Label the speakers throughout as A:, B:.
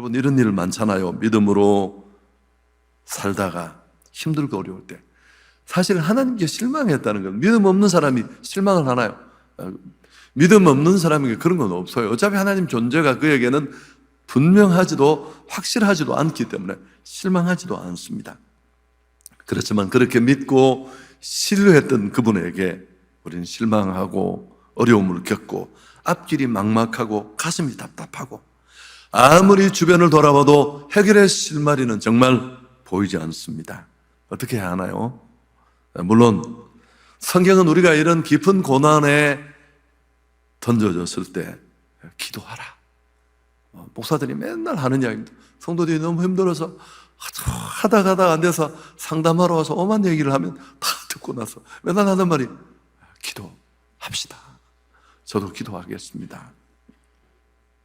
A: 여러분, 이런 일 많잖아요. 믿음으로 살다가 힘들고 어려울 때 사실 하나님께 실망했다는 건, 믿음 없는 사람이 실망을 하나요? 믿음 없는 사람에게 그런 건 없어요. 어차피 하나님 존재가 그에게는 분명하지도 확실하지도 않기 때문에 실망하지도 않습니다. 그렇지만 그렇게 믿고 신뢰했던 그분에게 우리는 실망하고 어려움을 겪고 앞길이 막막하고 가슴이 답답하고 아무리 주변을 돌아봐도 해결의 실마리는 정말 보이지 않습니다. 어떻게 해야 하나요? 물론 성경은 우리가 이런 깊은 고난에 던져졌을 때 기도하라, 목사들이 맨날 하는 이야기입니다. 성도들이 너무 힘들어서 하다가 안 돼서 상담하러 와서 엄한 얘기를 하면 다 듣고 나서 맨날 하는 말이 기도합시다. 저도 기도하겠습니다.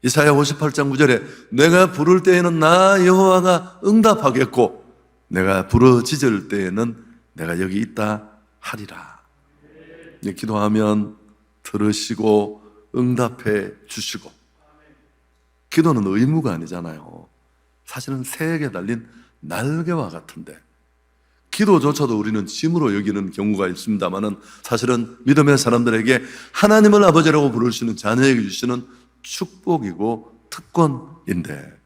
A: 이사야 58장 9절에 내가 부를 때에는 나 여호와가 응답하겠고 내가 부르짖을 때에는 내가 여기 있다 하리라. 기도하면 들으시고 응답해 주시고, 기도는 의무가 아니잖아요. 사실은 새에게 달린 날개와 같은데 기도조차도 우리는 짐으로 여기는 경우가 있습니다만은 사실은 믿음의 사람들에게 하나님을 아버지라고 부를 수 있는 자녀에게 주시는 축복이고 특권인데,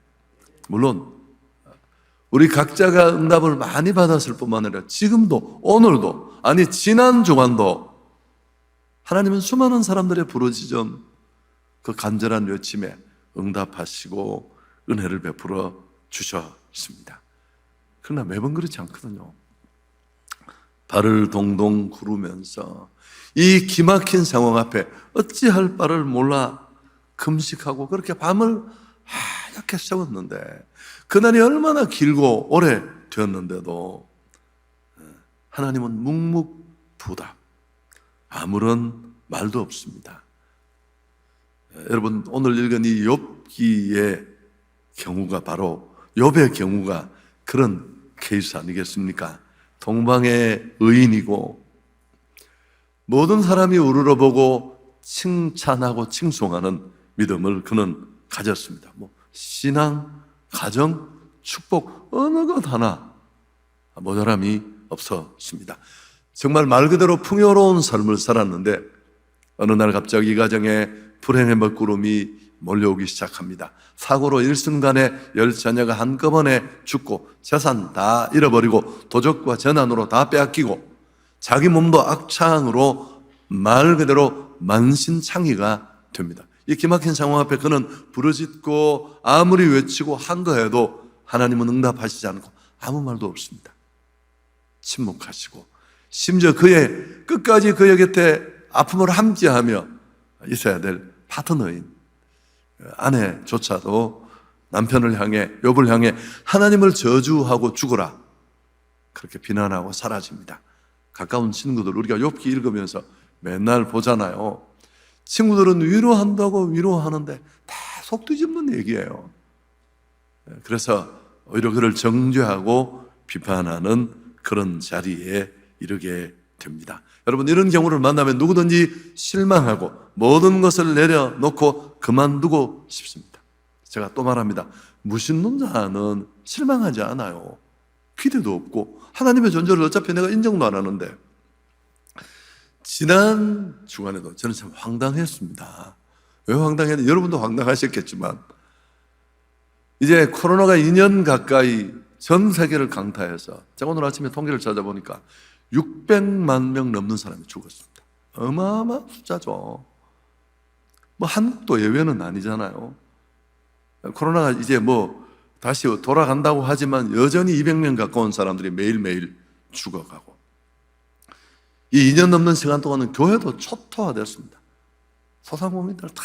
A: 물론 우리 각자가 응답을 많이 받았을 뿐만 아니라 지금도, 오늘도, 아니 지난 주간도 하나님은 수많은 사람들의 부르짖음, 그 간절한 외침에 응답하시고 은혜를 베풀어 주셨습니다. 그러나 매번 그렇지 않거든요. 발을 동동 구르면서 이 기막힌 상황 앞에 어찌할 바를 몰라 금식하고 그렇게 밤을 하얗게 새웠는데, 그날이 얼마나 길고 오래 되었는데도 하나님은 묵묵부답, 아무런 말도 없습니다. 여러분, 오늘 읽은 이 욥기의 경우가 바로 욥의 경우가 그런 케이스 아니겠습니까? 동방의 의인이고 모든 사람이 우러러보고 칭찬하고 칭송하는 믿음을 그는 가졌습니다. 신앙, 가정, 축복 어느 것 하나 모자람이 없었습니다. 정말 말 그대로 풍요로운 삶을 살았는데 어느 날 갑자기 이 가정에 불행의 먹구름이 몰려오기 시작합니다. 사고로 일순간에 10자녀가 한꺼번에 죽고 재산 다 잃어버리고 도적과 재난으로 다 빼앗기고 자기 몸도 악창으로 말 그대로 만신창이가 됩니다. 이 기막힌 상황 앞에 그는 부르짖고 아무리 외치고 한거해도 하나님은 응답하시지 않고 아무 말도 없습니다. 침묵하시고 심지어 그의 끝까지 그의 곁에 아픔을 함께하며 있어야 될 파트너인 아내조차도 남편을 향해, 욥을 향해 하나님을 저주하고 죽어라 그렇게 비난하고 사라집니다. 가까운 친구들, 우리가 욥기 읽으면서 맨날 보잖아요. 친구들은 위로한다고 위로하는데 다 속 뒤집는 얘기예요. 그래서 오히려 그를 정죄하고 비판하는 그런 자리에 이르게 됩니다. 여러분, 이런 경우를 만나면 누구든지 실망하고 모든 것을 내려놓고 그만두고 싶습니다. 제가 또 말합니다. 무신론 자는 실망하지 않아요. 기대도 없고 하나님의 존재를 어차피 내가 인정도 안 하는데. 지난 주간에도 저는 참 황당했습니다. 왜 황당했는지 여러분도 황당하셨겠지만, 이제 코로나가 2년 가까이 전 세계를 강타해서 제가 오늘 아침에 통계를 찾아보니까 600만 명 넘는 사람이 죽었습니다. 어마어마한 숫자죠. 한국도 예외는 아니잖아요. 코로나가 이제 다시 돌아간다고 하지만 여전히 200명 가까운 사람들이 매일매일 죽어가고, 이 2년 넘는 시간 동안은 교회도 초토화됐습니다. 소상공인들 다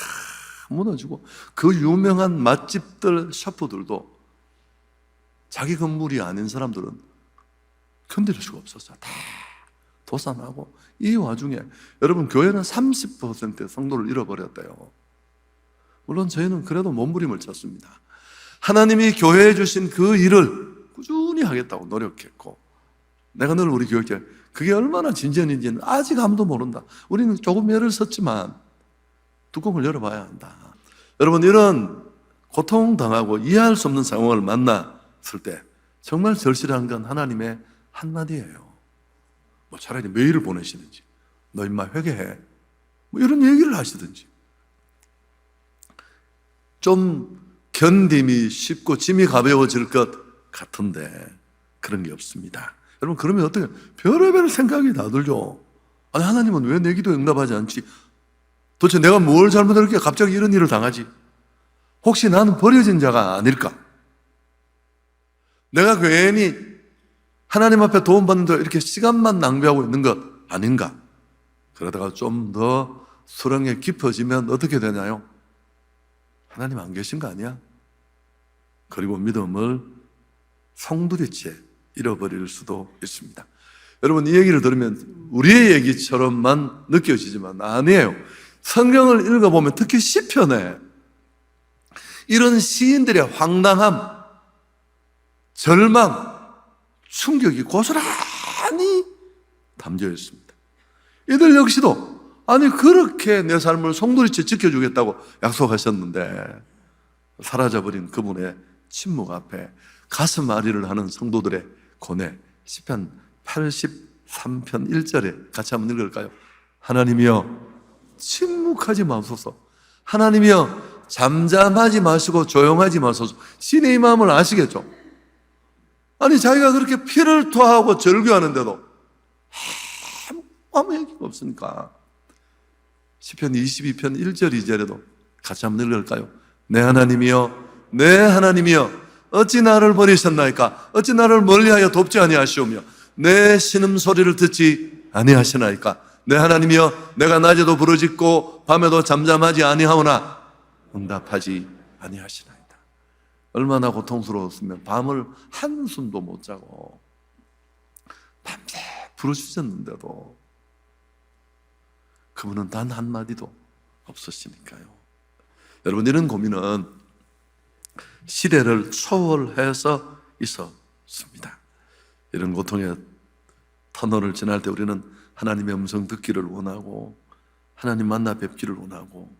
A: 무너지고 그 유명한 맛집들, 셰프들도 자기 건물이 아닌 사람들은 건드릴 수가 없었어요. 다 도산하고, 이 와중에 여러분 교회는 30%의 성도를 잃어버렸대요. 물론 저희는 그래도 몸부림을 쳤습니다. 하나님이 교회에 주신 그 일을 꾸준히 하겠다고 노력했고, 내가 늘 우리 교육자 그게 얼마나 진전인지는 아직 아무도 모른다. 우리는 조금 애를 썼지만 뚜껑을 열어봐야 한다. 여러분, 이런 고통당하고 이해할 수 없는 상황을 만났을 때 정말 절실한 건 하나님의 한마디예요. 뭐 차라리 메일을 보내시든지 너 임마 회개해 뭐 이런 얘기를 하시든지 좀 견딤이 쉽고 짐이 가벼워질 것 같은데 그런 게 없습니다. 여러분 그러면 어떻게 별의별 생각이 다 들죠. 아니 하나님은 왜 내 기도 응답하지 않지? 도대체 내가 뭘 잘못했길래 갑자기 이런 일을 당하지? 혹시 나는 버려진 자가 아닐까? 내가 괜히 하나님 앞에 도움받는 데 이렇게 시간만 낭비하고 있는 것 아닌가? 그러다가 좀 더 수렁에 깊어지면 어떻게 되나요? 하나님 안 계신 거 아니야? 그리고 믿음을 송두리째 잃어버릴 수도 있습니다. 여러분 이 얘기를 들으면 우리의 얘기처럼만 느껴지지만 아니에요. 성경을 읽어보면 특히 시편에 이런 시인들의 황당함, 절망, 충격이 고스란히 담겨 있습니다. 이들 역시도 아니 그렇게 내 삶을 송두리째 지켜주겠다고 약속하셨는데 사라져버린 그분의 침묵 앞에 가슴 아리를 하는 성도들의 고뇌. 시편 83편 1절에 같이 한번 읽을까요? 하나님이여 침묵하지 마소서. 하나님이여 잠잠하지 마시고 조용하지 마소서. 신의 이 마음을 아시겠죠? 아니 자기가 그렇게 피를 토하고 절규하는데도 아무 얘기가 없으니까 시편 22편 1절 2절에도 같이 한번 읽을까요? 내 하나님이여 내 하나님이여 어찌 나를 버리셨나이까? 어찌 나를 멀리하여 돕지 아니하시오며 내 신음소리를 듣지 아니하시나이까? 내 하나님이여 내가 낮에도 부르짖고 밤에도 잠잠하지 아니하오나 응답하지 아니하시나이다. 얼마나 고통스러웠으면 밤을 한숨도 못 자고 밤새 부르짖었는데도 그분은 단 한마디도 없으시니까요. 여러분 이런 고민은 시대를 초월해서 있었습니다. 이런 고통의 터널을 지날 때 우리는 하나님의 음성 듣기를 원하고 하나님 만나 뵙기를 원하고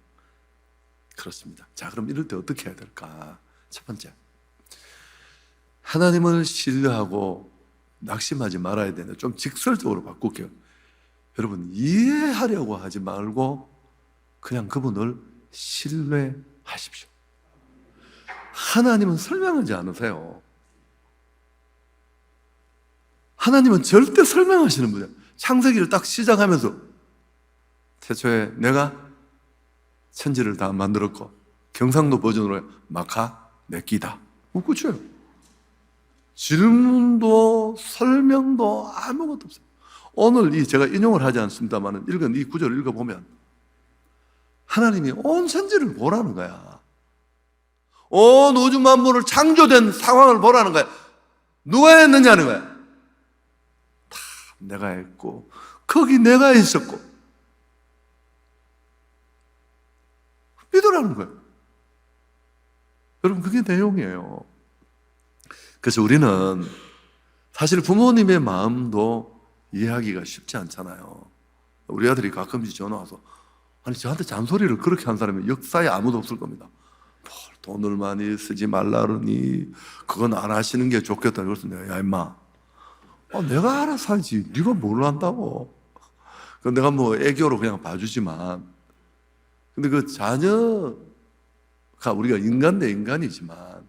A: 그렇습니다. 자, 그럼 이럴 때 어떻게 해야 될까? 첫 번째, 하나님을 신뢰하고 낙심하지 말아야 되는데 좀 직설적으로 바꿀게요. 여러분 이해하려고 하지 말고 그냥 그분을 신뢰하십시오. 하나님은 설명하지 않으세요. 하나님은 절대 설명하시는 분이에요. 창세기를 딱 시작하면서 태초에 내가 천지를 다 만들었고 경상도 버전으로 마카 내끼다. 끝이에요. 질문도 설명도 아무것도 없어요. 오늘 제가 인용을 하지 않습니다만 읽은 이 구절을 읽어보면 하나님이 온 천지를 보라는 거야. 온 우주 만물을 창조된 상황을 보라는 거야. 누가 했느냐는 거야. 다 내가 했고 거기 내가 있었고 믿으라는 거예요. 여러분 그게 내용이에요. 그래서 우리는 사실 부모님의 마음도 이해하기가 쉽지 않잖아요. 우리 아들이 가끔씩 전화 와서 아니 저한테 잔소리를 그렇게 한 사람이 역사에 아무도 없을 겁니다. 돈을 많이 쓰지 말라느니 그건 안 하시는 게 좋겠다. 그래서 내가 야 임마 내가 알아서 하지 네가 뭘 한다고. 그건 내가 뭐 애교로 그냥 봐주지만 근데 그 자녀가 우리가 인간 대 인간이지만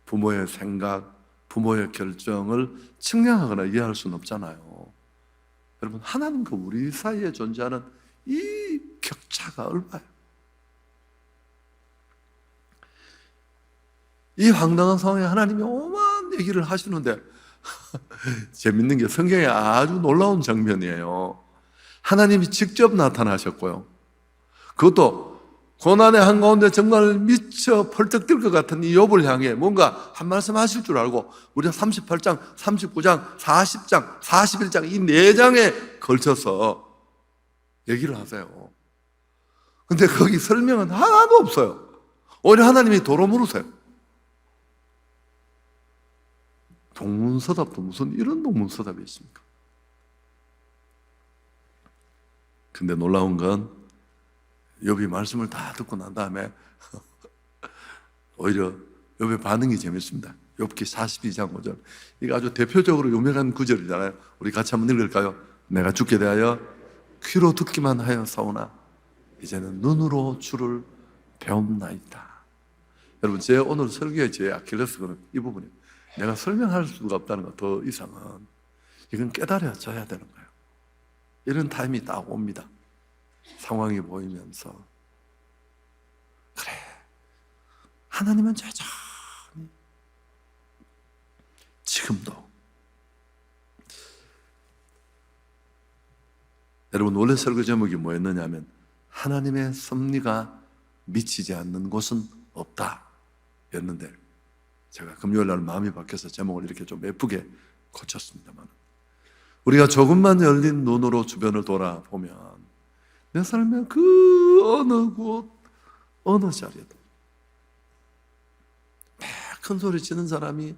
A: 부모의 생각, 부모의 결정을 측량하거나 이해할 수는 없잖아요. 여러분 하나님과 우리 사이에 존재하는 이 격차가 얼마예요? 이 황당한 상황에 하나님이 오만 얘기를 하시는데 재밌는 게 성경에 아주 놀라운 장면이에요. 하나님이 직접 나타나셨고요. 그것도 고난의 한가운데 정말 미쳐 펄떡 뛸 것 같은 이 욥을 향해 뭔가 한 말씀 하실 줄 알고 우리가 38장, 39장, 40장, 41장 이 4장에 걸쳐서 얘기를 하세요. 근데 거기 설명은 하나도 없어요. 오히려 하나님이 도로 물으세요. 동문서답도 무슨 이런 동문서답이 있습니까? 근데 놀라운 건 욥이 말씀을 다 듣고 난 다음에 오히려 욥의 반응이 재밌습니다. 욥기 42장 5절. 이거 아주 대표적으로 유명한 구절이잖아요. 우리 같이 한번 읽을까요? 내가 죽게 대하여 귀로 듣기만 하였사오나 이제는 눈으로 주를 배움나이다. 여러분, 제 오늘 설교의 제 아킬레스건은 이 부분이에요. 내가 설명할 수가 없다는 것 더 이상은 이건 깨달아져야 되는 거예요. 이런 타임이 딱 옵니다. 상황이 보이면서 그래, 하나님은 여전히 지금도. 여러분, 원래 설교 제목이 뭐였느냐 하면 하나님의 섭리가 미치지 않는 곳은 없다 였는데, 제가 금요일 날 마음이 바뀌어서 제목을 이렇게 좀 예쁘게 고쳤습니다만, 우리가 조금만 열린 눈으로 주변을 돌아보면 내 삶의 그 어느 곳 어느 자리에도 큰 소리 치는 사람이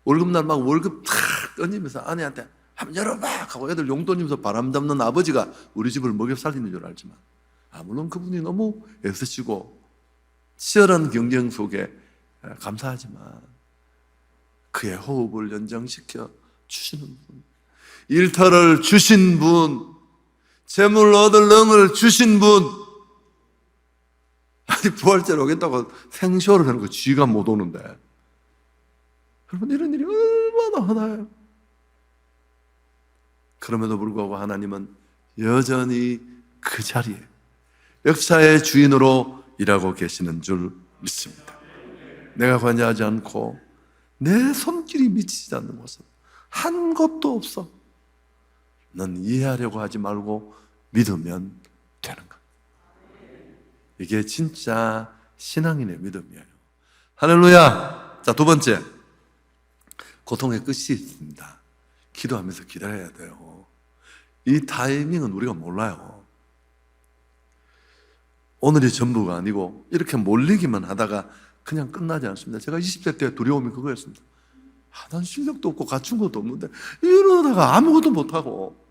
A: 월급날 막 월급 탁 던지면서 아내한테 한번 열어봐 하고 애들 용돈 주면서 바람 잡는 아버지가 우리 집을 먹여 살리는 줄 알지만, 물론 그분이 너무 애쓰시고 치열한 경쟁 속에 감사하지만 그의 호흡을 연장시켜 주시는 분, 일터를 주신 분, 재물 얻을 능을 주신 분, 아니 부활절 오겠다고 생쇼를 하는 거 쥐가 못 오는데, 여러분 이런 일이 얼마나 흔해요. 그럼에도 불구하고 하나님은 여전히 그 자리에 역사의 주인으로 일하고 계시는 줄 믿습니다. 내가 관여하지 않고 내 손길이 미치지 않는 곳은 한 곳도 없어. 넌 이해하려고 하지 말고 믿으면 되는 것. 이게 진짜 신앙인의 믿음이에요. 할렐루야. 자, 두 번째, 고통의 끝이 있습니다. 기도하면서 기다려야 돼요. 이 타이밍은 우리가 몰라요. 오늘이 전부가 아니고 이렇게 몰리기만 하다가 그냥 끝나지 않습니다. 제가 20대 때 두려움이 그거였습니다. 난 실력도 없고 갖춘 것도 없는데 이러다가 아무것도 못하고,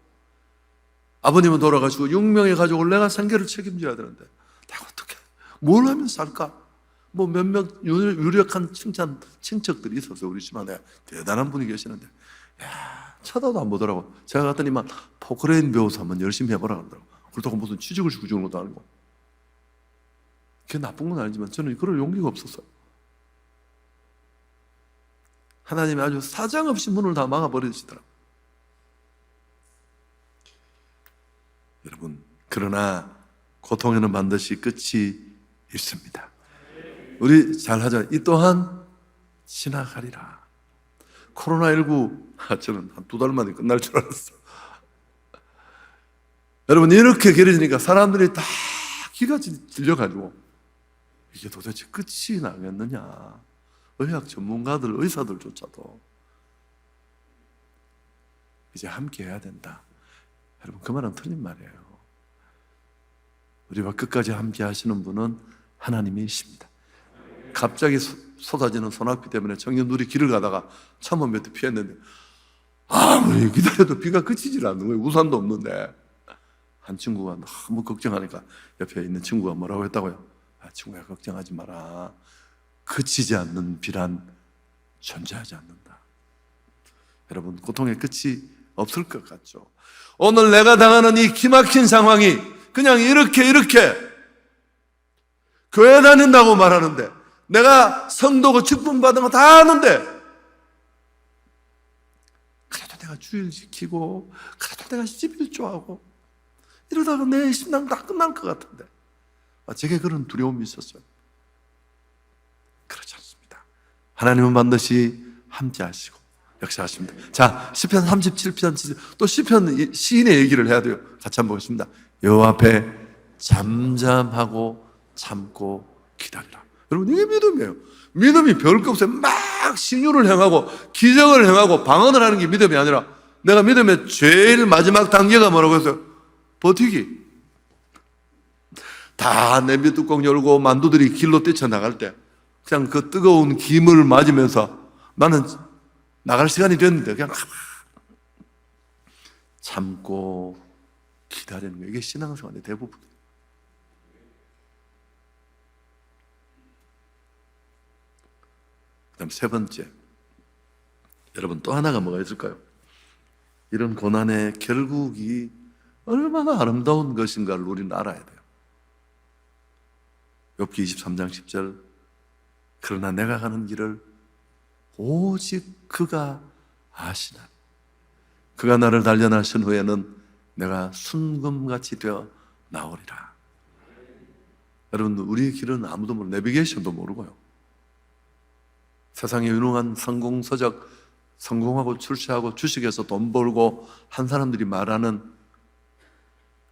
A: 아버님은 돌아가시고 6명의 가족을 내가 생계를 책임져야 되는데 내가 어떻게 뭘 하면 살까? 뭐 몇몇 유력한 친척들이 있었어요. 우리 집안에 대단한 분이 계시는데, 쳐다도 안 보더라고. 제가 갔더니만 포크레인 배워서 한번 열심히 해보라 그러더라고. 그렇다고 무슨 취직을 시켜 주는 것도 아니고. 그게 나쁜 건 아니지만 저는 그럴 용기가 없었어요. 하나님이 아주 사정없이 문을 다 막아버리시더라고요. 여러분, 그러나 고통에는 반드시 끝이 있습니다. 우리 잘 하자. 이 또한 지나가리라. 코로나19, 저는 한 2달 만에 끝날 줄 알았어. 여러분, 이렇게 길어지니까 사람들이 다 기가 질려가지고 이게 도대체 끝이 나겠느냐. 의학 전문가들, 의사들조차도 이제 함께 해야 된다. 여러분, 그 말은 틀린 말이에요. 우리와 끝까지 함께 하시는 분은 하나님이십니다. 갑자기 쏟아지는 소낙비 때문에 청년들이 길을 가다가 차만 몇 대 피했는데 아무리 기다려도 비가 그치질 않는 거예요. 우산도 없는데. 한 친구가 너무 걱정하니까 옆에 있는 친구가 뭐라고 했다고요? 친구야, 걱정하지 마라. 그치지 않는 비란 존재하지 않는다. 여러분, 고통의 끝이 없을 것 같죠? 오늘 내가 당하는 이 기막힌 상황이 그냥 이렇게 교회 다닌다고 말하는데, 내가 성도고 직분 받은 거 다 아는데, 그래도 내가 주일 지키고 그래도 내가 11조하고 이러다가 내 신앙 다 끝날 것 같은데, 제게 그런 두려움이 있었어요. 그렇지 않습니다. 하나님은 반드시 함께 하시고 역사하십니다. 자, 시편 37편, 또 시편 시인의 얘기를 해야 돼요. 같이 한번 보겠습니다. 여호와 앞에 잠잠하고 참고 기다리라. 여러분, 이게 믿음이에요. 믿음이 별거 없어요. 막 신유를 행하고 기적을 행하고 방언을 하는 게 믿음이 아니라, 내가 믿음의 제일 마지막 단계가 뭐라고 했어요? 버티기. 다 냄비 뚜껑 열고 만두들이 길로 뛰쳐나갈 때 그냥 그 뜨거운 김을 맞으면서 나는 나갈 시간이 됐는데 그냥 참고 기다리는 거예요. 이게 신앙생활의 대부분. 그럼 세 번째, 여러분 또 하나가 뭐가 있을까요? 이런 고난의 결국이 얼마나 아름다운 것인가를 우리는 알아야 돼요. 욥기 23장 10절, 그러나 내가 가는 길을 오직 그가 아시나니 그가 나를 단련하신 후에는 내가 순금같이 되어 나오리라. 여러분, 우리 길은 아무도 모르고 내비게이션도 모르고요. 세상에 유능한 성공서적, 성공하고 출세하고 주식에서 돈 벌고 한 사람들이 말하는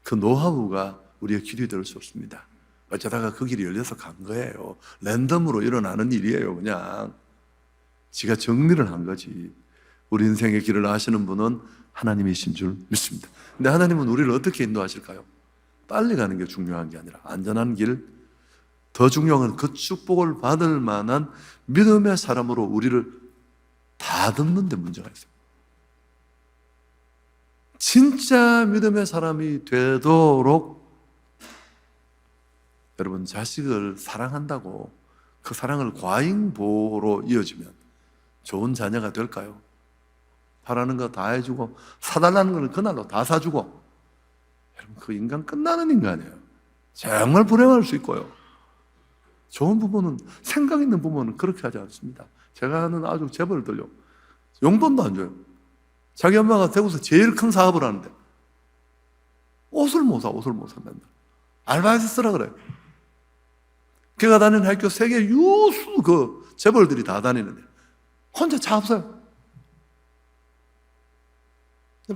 A: 그 노하우가 우리의 길이 될 수 없습니다. 어쩌다가 그 길이 열려서 간 거예요. 랜덤으로 일어나는 일이에요. 그냥 지가 정리를 한 거지. 우리 인생의 길을 아시는 분은 하나님이신 줄 믿습니다. 근데 하나님은 우리를 어떻게 인도하실까요? 빨리 가는 게 중요한 게 아니라 안전한 길, 더 중요한 건 그 축복을 받을 만한 믿음의 사람으로 우리를 다듬는 데 문제가 있어요. 진짜 믿음의 사람이 되도록 여러분, 자식을 사랑한다고 그 사랑을 과잉보호로 이어지면 좋은 자녀가 될까요? 바라는 거 다 해주고 사달라는 거는 그날로 다 사주고, 여러분 그 인간 끝나는 인간이에요. 정말 불행할 수 있고요. 좋은 부모는, 생각 있는 부모는 그렇게 하지 않습니다. 제가 아는 아주 재벌들요, 용돈도 안 줘요. 자기 엄마가 대구에서 제일 큰 사업을 하는데 옷을 못 산단다. 알바해서 쓰라 그래요. 걔가 다니는 학교 세계 유수 그 재벌들이 다 다니는데 혼자 차 없어요.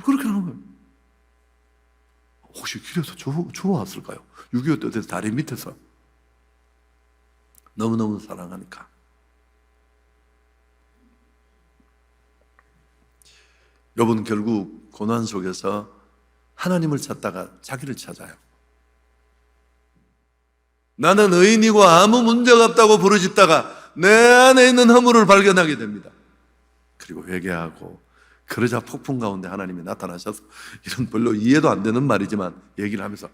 A: 그렇게 하는 거예요. 혹시 길에서 주워왔을까요? 6.25 때 다리 밑에서. 너무너무 사랑하니까. 욥은 결국 고난 속에서 하나님을 찾다가 자기를 찾아요. 나는 의인이고 아무 문제가 없다고 부르짖다가 내 안에 있는 허물을 발견하게 됩니다. 그리고 회개하고, 그러자 폭풍 가운데 하나님이 나타나셔서, 이런 별로 이해도 안 되는 말이지만 얘기를 하면서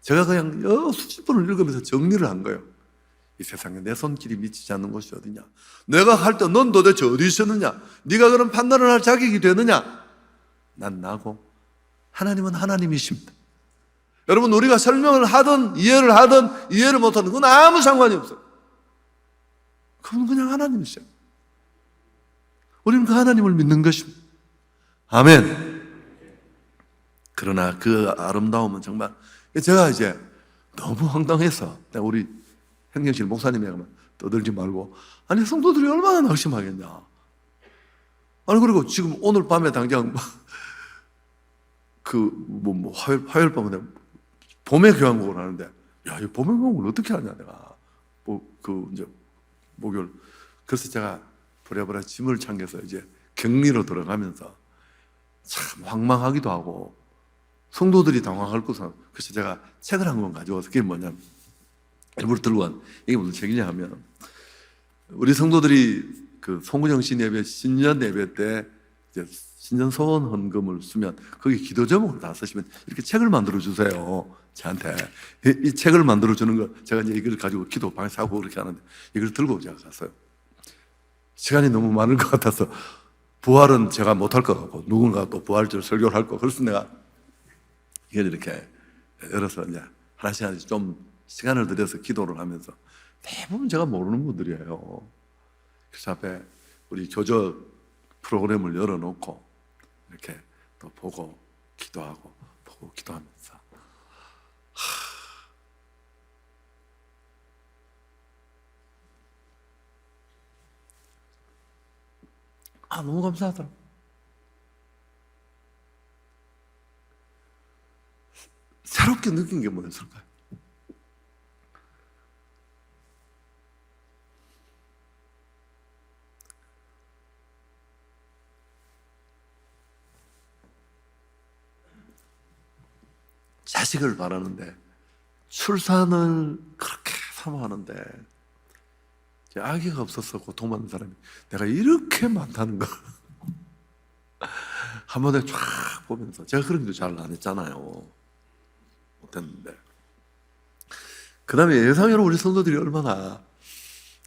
A: 제가 그냥 수십 번을 읽으면서 정리를 한 거예요. 이 세상에 내 손길이 미치지 않는 곳이 어디냐? 내가 할 때 넌 도대체 어디 있었느냐? 네가 그런 판단을 할 자격이 되느냐? 난 나고 하나님은 하나님이십니다. 여러분, 우리가 설명을 하든 이해를 하든 이해를 못하든 그건 아무 상관이 없어요. 그건 그냥 하나님이세요. 우리는 그 하나님을 믿는 것입니다. 아멘. 그러나 그 아름다움은 정말, 제가 이제 너무 황당해서 우리 행정실 목사님이 떠들지 말고, 아니 성도들이 얼마나 낙심하겠냐. 아니 그리고 지금 오늘 밤에 당장 화요일 밤에 봄의 교향곡을 하는데, 야, 이 봄의 교향곡을 어떻게 하냐, 내가. 이제 목요일. 그래서 제가 부랴부랴 짐을 챙겨서 이제 격리로 들어가면서 참 황망하기도 하고 성도들이 당황할 것은, 그래서 제가 책을 한 권 가져와서, 그게 뭐냐면, 일부러 들고 간, 이게 무슨 책이냐 하면, 우리 성도들이 그 송구정 신예배, 신년 예배 때 이제 신년 소원 헌금을 쓰면 거기 기도 제목을 다 쓰시면 이렇게 책을 만들어 주세요. 저한테 이 책을 만들어 주는 거, 제가 이제 이걸 가지고 기도 방에 사고 그렇게 하는데, 이걸 들고 제가 갔어요. 시간이 너무 많을 것 같아서 부활은 제가 못할 것 같고 누군가 또 부활절 설교를 할 거, 그래서 내가 이걸 이렇게 열어서 이제 하나씩 좀 시간을 들여서 기도를 하면서, 대부분 제가 모르는 분들이에요. 그래서 앞에 우리 교저 프로그램을 열어놓고 이렇게 또 보고 기도하고 보고 기도하면서, 너무 감사하더라고요. 새롭게 느낀 게 뭐였을까요? 자식을 바라는데, 출산을 그렇게 사모하는데 아기가 없어서 고통받는 사람이 내가 이렇게 많다는 걸 한 번에 쫙 보면서, 제가 그런 게 잘 안 했잖아요. 못했는데, 그 다음에 예상외로 우리 성도들이 얼마나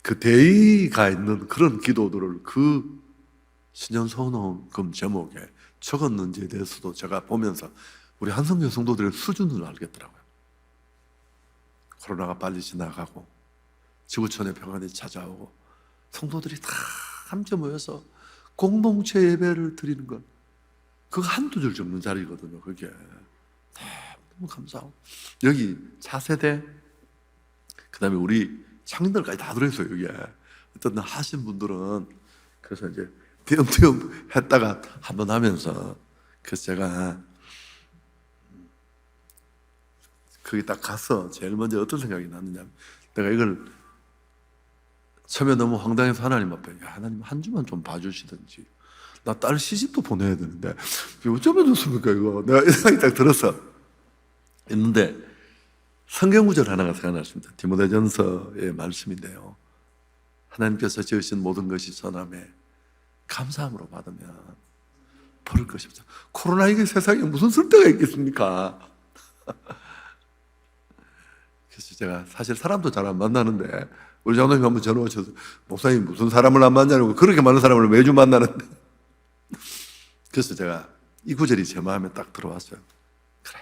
A: 그 대의가 있는 그런 기도들을 그 신년소원금 제목에 적었는지에 대해서도 제가 보면서 우리 한성교 성도들의 수준을 알겠더라고요. 코로나가 빨리 지나가고 지구촌의 평안이 찾아오고 성도들이 다 함께 모여서 공동체 예배를 드리는 것, 그거 한두 줄 적는 자리거든요. 그게 너무 감사하고, 여기 차세대, 그 다음에 우리 창들까지 다 들어있어요. 여기에 어떤 하신 분들은 그래서 이제 띄엄띄엄 했다가 한번 하면서, 그래서 제가 거기 딱 가서 제일 먼저 어떤 생각이 났느냐, 내가 이걸 처음에 너무 황당해서 하나님 앞에, 야, 하나님 한 주만 좀 봐주시든지, 나 딸 시집도 보내야 되는데 어쩌면 좋습니까 이거, 내가 이 생각이 딱 들어서 있는데 성경 구절 하나가 생각났습니다. 디모데전서의 말씀인데요, 하나님께서 지으신 모든 것이 선함에 감사함으로 받으면 버릴 것이 없다. 코로나 이게 세상에 무슨 쓸데가 있겠습니까? 그래서 제가 사실 사람도 잘 안 만나는데 우리 장로님 한번 전화 오셔서, 목사님 무슨 사람을 안 만나냐고, 그렇게 많은 사람을 매주 만나는데. 그래서 제가 이 구절이 제 마음에 딱 들어왔어요. 그래,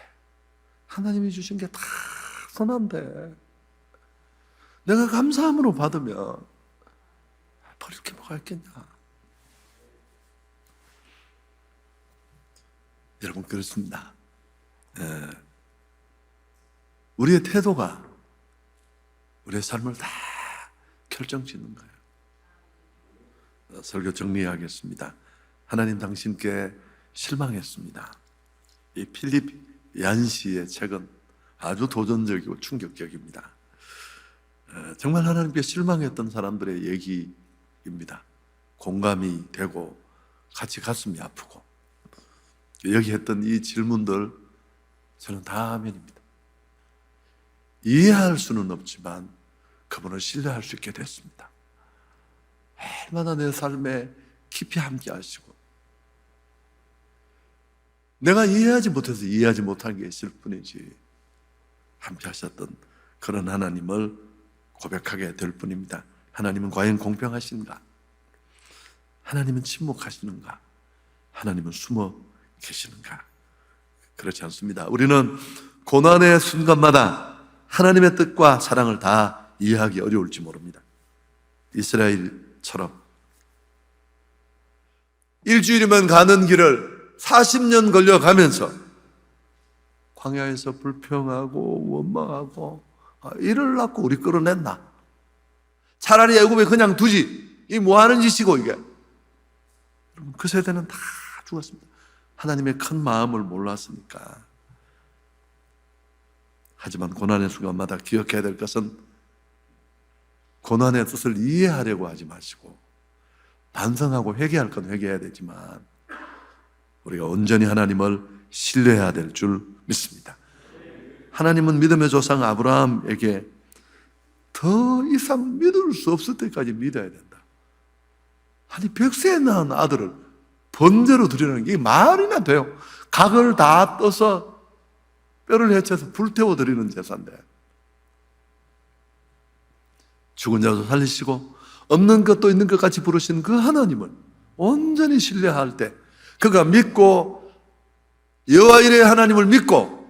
A: 하나님이 주신 게 다 선한데 내가 감사함으로 받으면 버릴 게 뭐가 있겠냐. 여러분, 그렇습니다. 우리의 태도가 우리의 삶을 다 결정짓는 거예요. 설교 정리하겠습니다. 하나님 당신께 실망했습니다. 이 필립 얀시의 책은 아주 도전적이고 충격적입니다. 정말 하나님께 실망했던 사람들의 얘기입니다. 공감이 되고 같이 가슴이 아프고, 여기 했던 이 질문들 저는 다 아멘입니다. 이해할 수는 없지만 그분을 신뢰할 수 있게 됐습니다. 얼마나 내 삶에 깊이 함께 하시고, 내가 이해하지 못해서 이해하지 못한 게 있을 뿐이지 함께 하셨던 그런 하나님을 고백하게 될 뿐입니다. 하나님은 과연 공평하신가? 하나님은 침묵하시는가? 하나님은 숨어 계시는가? 그렇지 않습니다. 우리는 고난의 순간마다 하나님의 뜻과 사랑을 다 이해하기 어려울지 모릅니다. 이스라엘처럼 일주일이면 가는 길을 40년 걸려가면서 광야에서 불평하고 원망하고, 이를 낳고 우리 끌어냈나? 차라리 애굽에 그냥 두지, 이 뭐하는 짓이고 이게. 여러분, 그 세대는 다 죽었습니다. 하나님의 큰 마음을 몰랐으니까. 하지만 고난의 순간마다 기억해야 될 것은, 고난의 뜻을 이해하려고 하지 마시고 반성하고 회개할 건 회개해야 되지만 우리가 온전히 하나님을 신뢰해야 될 줄 믿습니다. 하나님은 믿음의 조상 아브라함에게 더 이상 믿을 수 없을 때까지 믿어야 된다. 아니, 100세에 낳은 아들을 번제로 드리는 게 말이나 돼요? 각을 다 떠서 뼈를 해쳐서 불태워 드리는 제사인데, 죽은 자도 살리시고 없는 것도 있는 것 같이 부르신 그 하나님을 온전히 신뢰할 때, 그가 믿고 여호와 이레 하나님을 믿고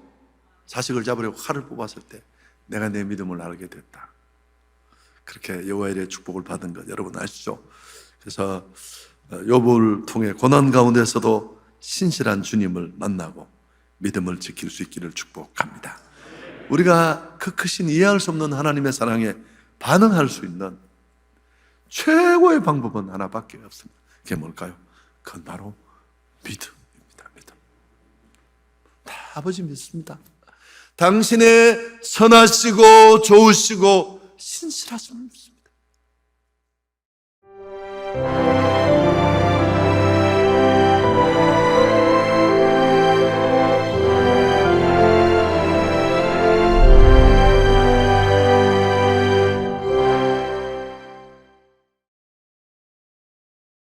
A: 자식을 잡으려고 칼을 뽑았을 때 내가 내 믿음을 알게 됐다. 그렇게 여호와 이레 축복을 받은 것 여러분 아시죠? 그래서 욥을 통해 고난 가운데서도 신실한 주님을 만나고 믿음을 지킬 수 있기를 축복합니다. 우리가 그 크신 이해할 수 없는 하나님의 사랑에 반응할 수 있는 최고의 방법은 하나밖에 없습니다. 그게 뭘까요? 그건 바로 믿음입니다. 믿음. 다 아버지 믿습니다. 당신의 선하시고 좋으시고 신실하심을 믿습니다.